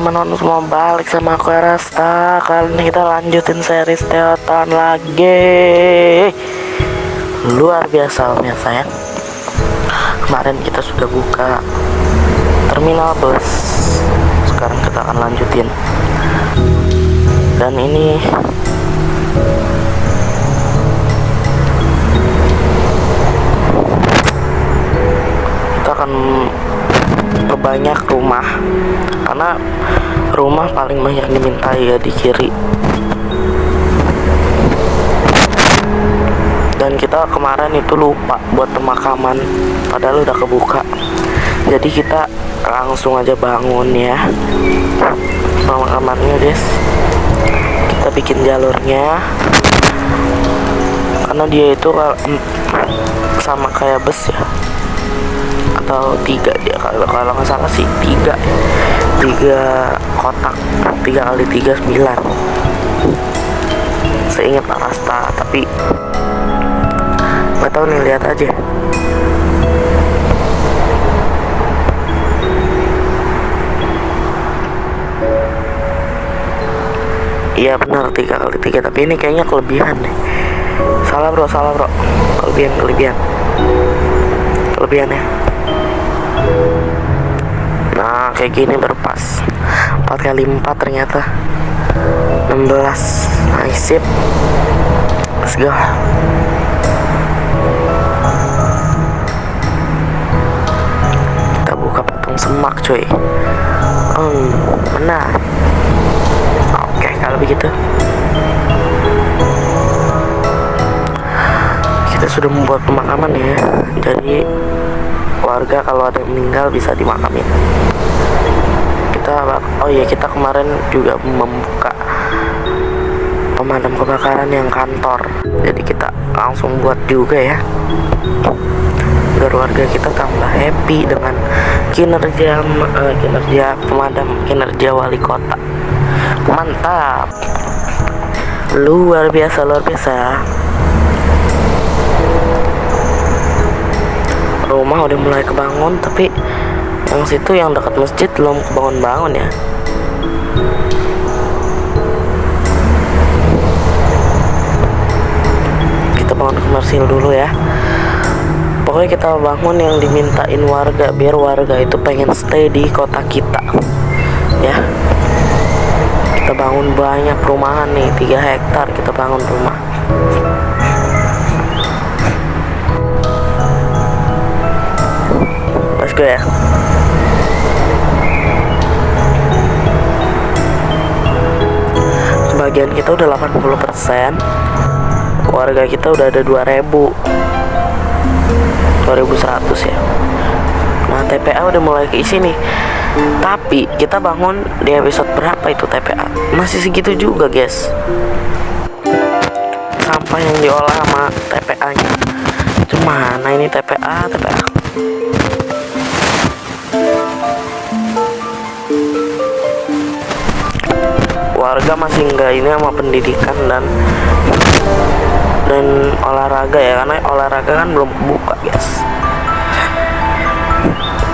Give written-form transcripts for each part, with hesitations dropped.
teman-teman semua, balik sama aku Rasta. Kali ini kita lanjutin series Teotan lagi. Luar biasa ya. Kemarin kita sudah buka terminal bus, sekarang kita akan lanjutin. Dan ini kita akan perbanyak rumah, karena rumah paling banyak dimintai ya di kiri. Dan kita kemarin itu lupa buat pemakaman, padahal udah kebuka. Jadi kita langsung aja bangun ya pemakamannya guys. Kita bikin jalurnya, karena dia itu sama kayak bus ya, atau 3 dia, kalau nggak salah sih 3 kotak, 3 kali 3 9 seingat Pak Rasta, tapi nggak tahu nih, lihat aja. Iya benar 3 kali 3, tapi ini kayaknya kelebihan nih. Salah bro, kelebihan ya. Nah kayak gini baru pas. 4 kali 4 ternyata 16. Nice, sip. Let's go. Kita buka patung semak cuy. Benar. Oke, kalau begitu kita sudah membuat pemakaman ya. Jadi warga kalau ada yang meninggal bisa dimakamin. Kita kemarin juga membuka pemadam kebakaran yang kantor, jadi kita langsung buat juga ya, agar warga kita tambah happy dengan kinerja pemadam, kinerja wali kota. Mantap, luar biasa. Rumah udah mulai kebangun, tapi yang situ yang dekat masjid belum kebangun ya. Kita bangun komersil dulu ya. Pokoknya kita bangun yang dimintain warga, biar warga itu pengen stay di kota kita ya. Kita bangun banyak perumahan nih, 3 hektar kita bangun rumah. Let's go ya. Sebagian kita udah 80%, warga kita udah ada 2100 ya. Nah TPA udah mulai keisi nya. Tapi kita bangun di episode berapa itu TPA? Masih segitu juga guys, sampah yang diolah sama TPA nya. Cemana ini TPA. Warga masih enggak ini sama pendidikan dan olahraga ya, karena olahraga kan belum buka guys.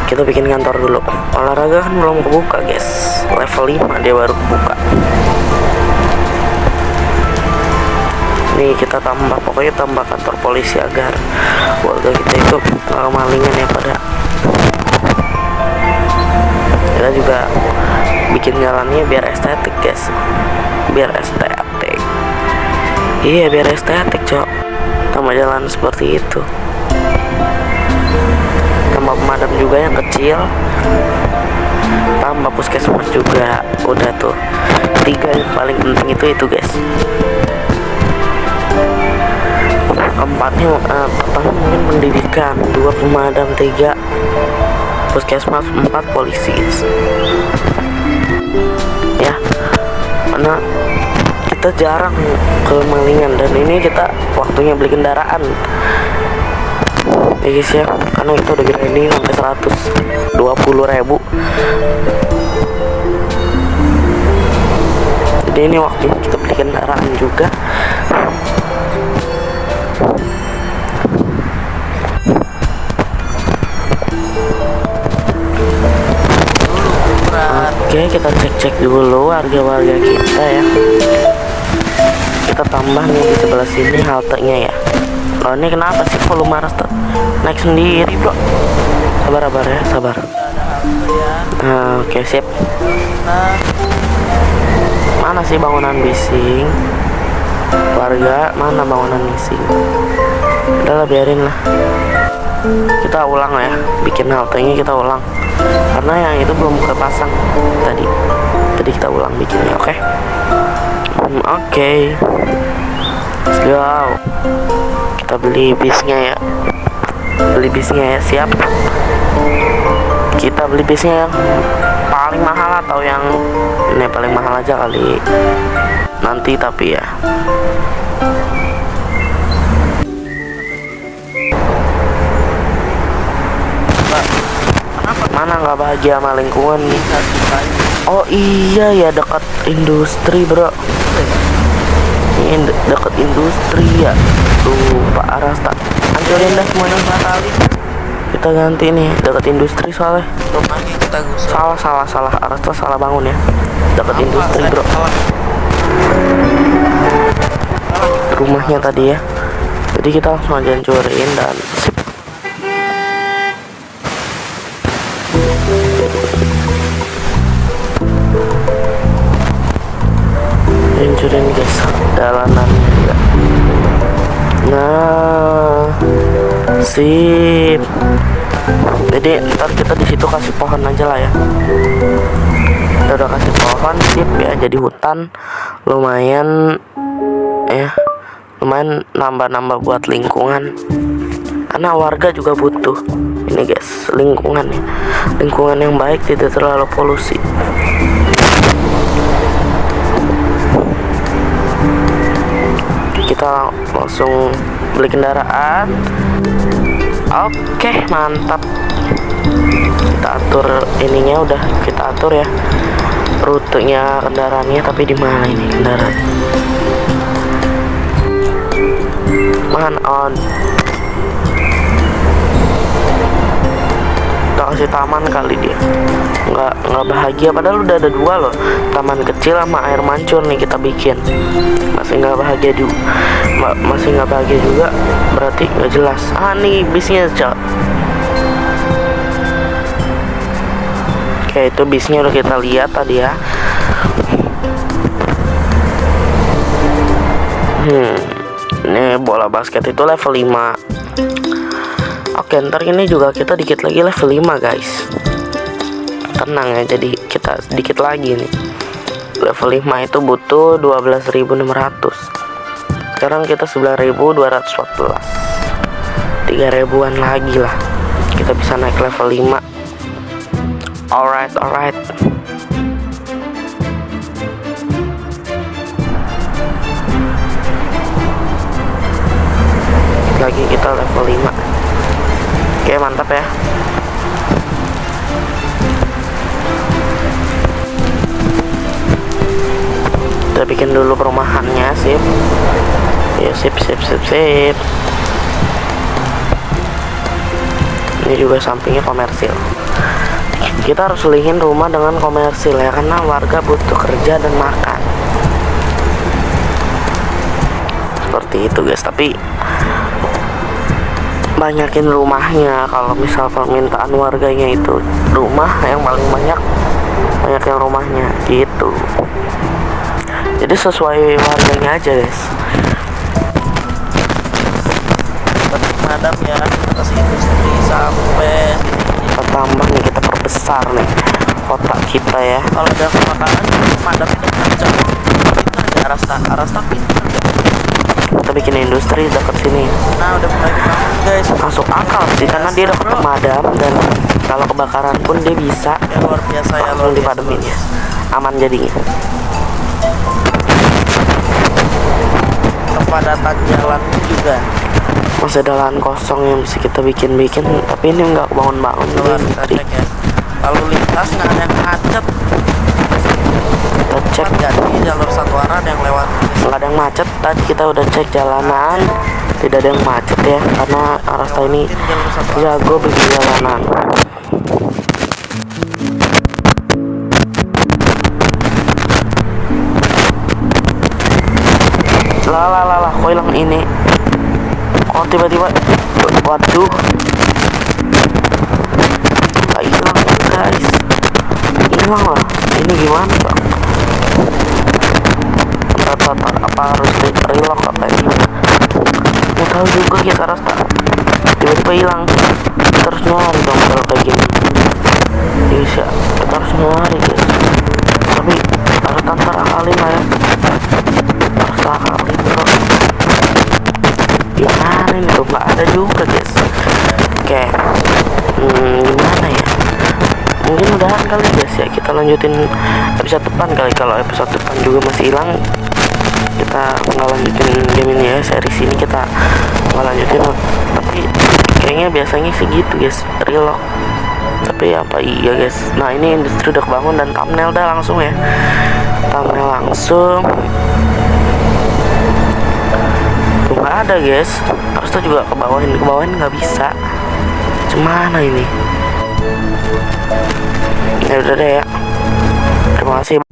Kita bikin kantor dulu. Olahraga kan belum kebuka guys, level 5 dia baru kebuka. Nih kita pokoknya tambah kantor polisi agar warga kita itu gak kemalingan ya pada. Kita juga bikin jalannya biar estetik guys, biar estetik cok. Tambah jalan seperti itu, tambah pemadam juga yang kecil, tambah puskesmas juga. Udah tuh 3 yang paling penting itu guys. Keempatnya pertama mungkin pendidikan, 2 pemadam, 3 puskesmas, 4 polisi ya. Karena kita jarang kemalingan, dan ini kita waktunya beli kendaraan ya guys ya, karena kita udah grinding sampai 120.000. Jadi ini waktunya kita beli kendaraan juga. Oke, kita cek-cek dulu warga-warga kita ya. Kita tambah nih di sebelah sini haltenya ya. Oh ini kenapa sih volume Arasta naik sendiri bro? Sabar ya, sabar. Nah, oke sip. Mana sih bangunan bising? Warga, mana bangunan bising? Udahlah biarin lah. Kita ulang ya, bikin haltenya kita ulang. Karena yang itu belum kepasang tadi. Jadi kita ulang bikinnya, oke? Oke. Let's go. Kita beli bisnya ya. Beli bisnya ya, siap. Kita beli bisnya yang paling mahal atau yang ini paling mahal aja kali nanti, tapi ya mana nggak bahagia sama lingkungan nih. Oh iya ya, dekat industri bro. Ini dekat industri ya. Tuh Pak Arasta hancurin dah semuanya kali. Kita ganti nih dekat industri soalnya. Rumahnya kita gusur. Salah Arasta salah bangun ya. Dekat industri bro. Rumahnya tadi ya. Jadi kita langsung aja hancurin dan sip. Hancurin guys jalanannya juga. Nah, sip. Jadi ntar kita di situ kasih pohon aja lah ya. Kita udah kasih pohon, sip ya. Jadi hutan lumayan ya, lumayan nambah-nambah buat lingkungan. Karena warga juga butuh ini guys, lingkungan ya. Lingkungan yang baik, tidak terlalu polusi. Kita langsung beli kendaraan. Oke, mantap. Kita atur ininya, udah kita atur ya rutenya kendaraannya. Tapi di mana ini kendaraan? Man on. Kita kasih taman kali dia. Nggak bahagia, padahal udah ada dua loh, taman kecil sama air mancur nih kita bikin. Masih nggak bahagia juga, masih nggak bahagia juga, berarti nggak jelas. Nih bisnya cok. Oke, itu bisnya udah kita lihat tadi ya. Ini bola basket itu level 5. Oke, ntar ini juga kita dikit lagi level 5 guys. Tenang ya, jadi kita sedikit lagi nih. Level 5 itu butuh 12.600. Sekarang kita 9.214. 3.000-an lagi lah kita bisa naik level 5. Alright. Lagi kita level 5. Oke, mantap ya. Kita bikin dulu perumahannya, sip. Ya, sip. Ini juga sampingnya komersil. Kita harus selihin rumah dengan komersil ya, karena warga butuh kerja dan makan. Seperti itu guys. Tapi banyakin rumahnya. Kalau misal permintaan warganya itu rumah yang paling banyak yang rumahnya gitu. Jadi sesuai warganya aja guys. Madam ya, atas industri sampai Kita tambah nih, kita perbesar nih kota kita ya. kalau ada kebakaran madam itu macam pinter ya, Arasta pinter ya. Kita bikin industri dekat sini. Nah udah mulai dibangun guys. Masuk akal sih, karena dia dekat pemadam, dan kalau kebakaran pun dia bisa Ya luar biasa ya, langsung dipademin ya. Aman jadinya. Kepadatan jalan juga Masih ada lahan kosong yang bisa kita bikin, tapi ini nggak bangun luar biasa industri. ya. Lalu lintas nggak ada yang macet. Kita cek Jadi jalur satu arah ada yang lewat. nggak ada yang macet. Tadi kita udah cek jalanan, tidak ada yang macet ya, karena Arasta ini jago bikin jalanan. lah kok hilang ini, kok tiba-tiba waduh hilang guys, hilang lah. Ini gimana bang? Bentar, apa harus relock apa ini? Nggak tahu juga guys. Arasta tiba-tiba hilang, kita harus nyari dong kalau kayak gini guys ya. Kita harus nyari guys, tapi harus tantar akalin lah ya, harus akalin bro. Gimana ini tuh, nggak ada juga guys. Oke, gimana ya, mungkin udahan kali guys ya, kita lanjutin episode depan kali. Kalau episode depan juga masih hilang, kita nggak lanjutin game ini ya, series ini kita nggak lanjutin. Tapi kayaknya biasanya sih gitu guys, relock. Tapi apa iya guys. Nah ini industri udah kebangun dan thumbnail dah langsung ya, thumbnail langsung tuh nggak ada guys. Harusnya juga ke bawahin nggak bisa. Cemana ini? Ya udah deh ya, terima kasih.